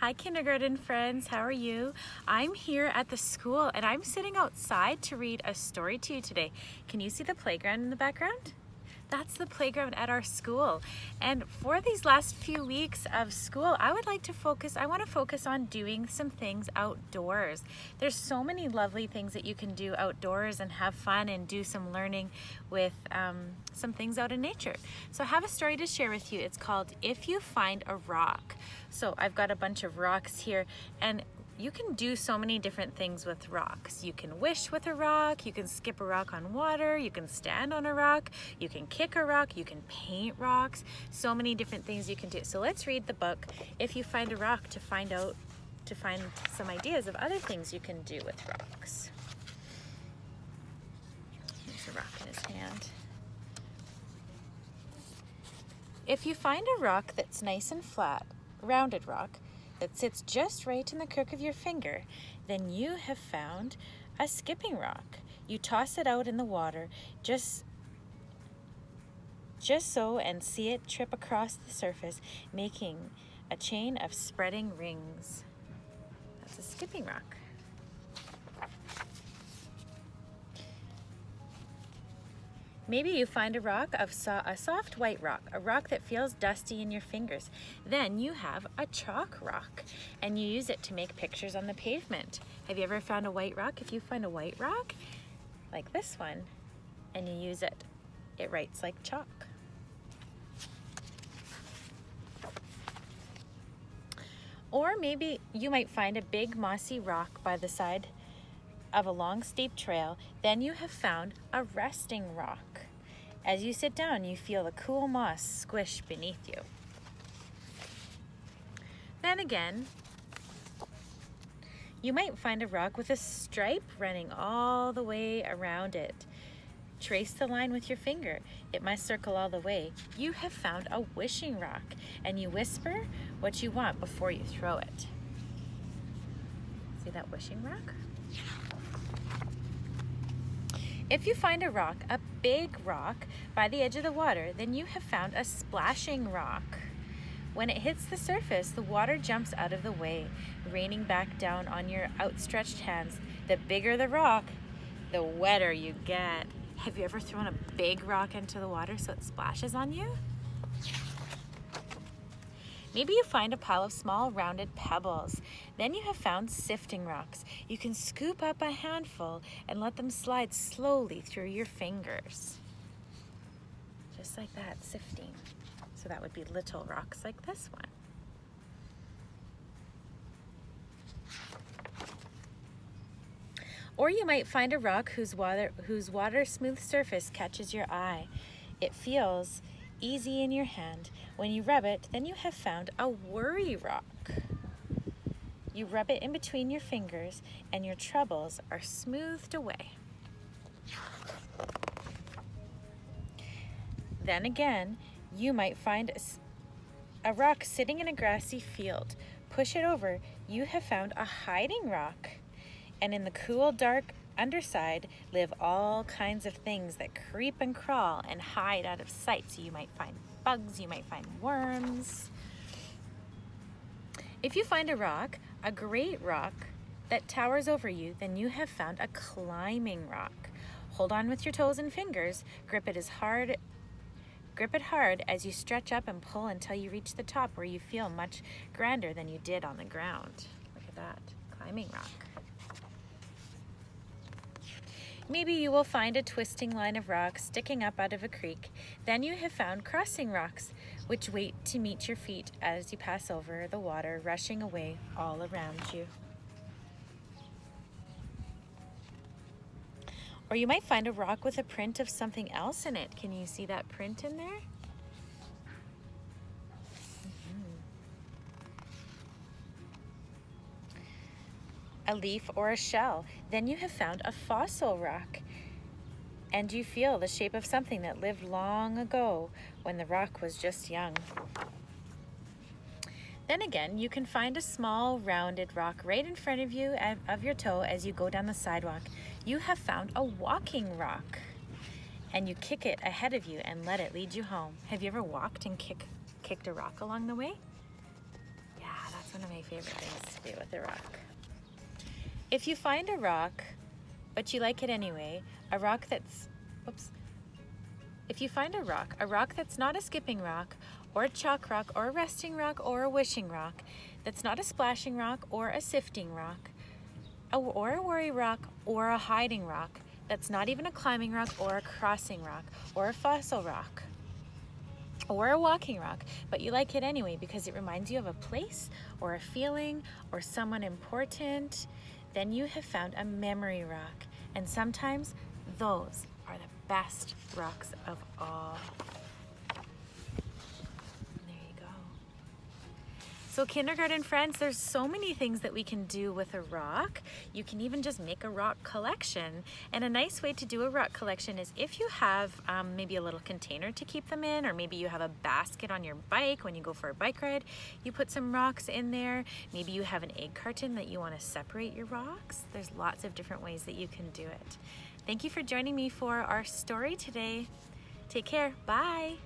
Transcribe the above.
Hi kindergarten friends, how are you? I'm here at the school and I'm sitting outside to read a story to you today. Can you see the playground in the background? That's the playground at our school. And for these last few weeks of school, I want to focus on doing some things outdoors. There's so many lovely things that you can do outdoors and have fun and do some learning with some things out in nature. So I have a story to share with you. It's called If You Find a Rock. So I've got a bunch of rocks here, and you can do so many different things with rocks. You can wish with a rock, you can skip a rock on water, you can stand on a rock, you can kick a rock, you can paint rocks, so many different things you can do. So let's read the book, If You Find a Rock, to find some ideas of other things you can do with rocks. There's a rock in his hand. If you find a rock that's nice and flat, rounded rock, that sits just right in the crook of your finger, then you have found a skipping rock. You toss it out in the water just so and see it trip across the surface, making a chain of spreading rings. That's a skipping rock. Maybe you find a rock of a soft white rock, a rock that feels dusty in your fingers. Then you have a chalk rock, and you use it to make pictures on the pavement. Have you ever found a white rock? If you find a white rock, like this one, and you use it, it writes like chalk. Or maybe you might find a big mossy rock by the side of a long steep trail. Then you have found a resting rock. As you sit down, you feel the cool moss squish beneath you. Then again, you might find a rock with a stripe running all the way around it. Trace the line with your finger. It must circle all the way. You have found a wishing rock, and you whisper what you want before you throw it. See that wishing rock? If you find a rock, a big rock, by the edge of the water, then you have found a splashing rock. When it hits the surface, the water jumps out of the way, raining back down on your outstretched hands. The bigger the rock, the wetter you get. Have you ever thrown a big rock into the water so it splashes on you? Maybe you find a pile of small rounded pebbles. Then you have found sifting rocks. You can scoop up a handful and let them slide slowly through your fingers. Just like that, sifting. So that would be little rocks like this one. Or you might find a rock whose water smooth surface catches your eye. It feels easy in your hand. When you rub it, then you have found a worry rock. You rub it in between your fingers and your troubles are smoothed away. Then again, you might find a rock sitting in a grassy field. Push it over. You have found a hiding rock. And in the cool, dark underside live all kinds of things that creep and crawl and hide out of sight. So you might find bugs, you might find worms. If you find a rock, a great rock that towers over you, then you have found a climbing rock. Hold on with your toes and fingers. Grip it hard as you stretch up and pull until you reach the top, where you feel much grander than you did on the ground. Look at that, climbing rock. Maybe you will find a twisting line of rocks sticking up out of a creek. Then you have found crossing rocks, which wait to meet your feet as you pass over the water rushing away all around you. Or you might find a rock with a print of something else in it. Can you see that print in there? A leaf or a shell. Then you have found a fossil rock, and you feel the shape of something that lived long ago when the rock was just young. Then again, you can find a small rounded rock right in front of you of your toe as you go down the sidewalk. You have found a walking rock, and you kick it ahead of you and let it lead you home. Have you ever walked and kicked a rock along the way? Yeah, that's one of my favorite things to do with a rock. If you find a rock, but you like it anyway, a rock that's, if you find a rock that's not a skipping rock, or a chalk rock, or a resting rock, or a wishing rock, that's not a splashing rock, or a sifting rock, or a worry rock, or a hiding rock, that's not even a climbing rock, or a crossing rock, or a fossil rock, or a walking rock, but you like it anyway because it reminds you of a place, or a feeling, or someone important, then you have found a memory rock. And sometimes those are the best rocks of all. There you go. So kindergarten friends, there's so many things that we can do with a rock. You can even just make a rock collection. And a nice way to do a rock collection is if you have maybe a little container to keep them in, or maybe you have a basket on your bike when you go for a bike ride, you put some rocks in there. Maybe you have an egg carton that you want to separate your rocks. There's lots of different ways that you can do it. Thank you for joining me for our story today. Take care. Bye.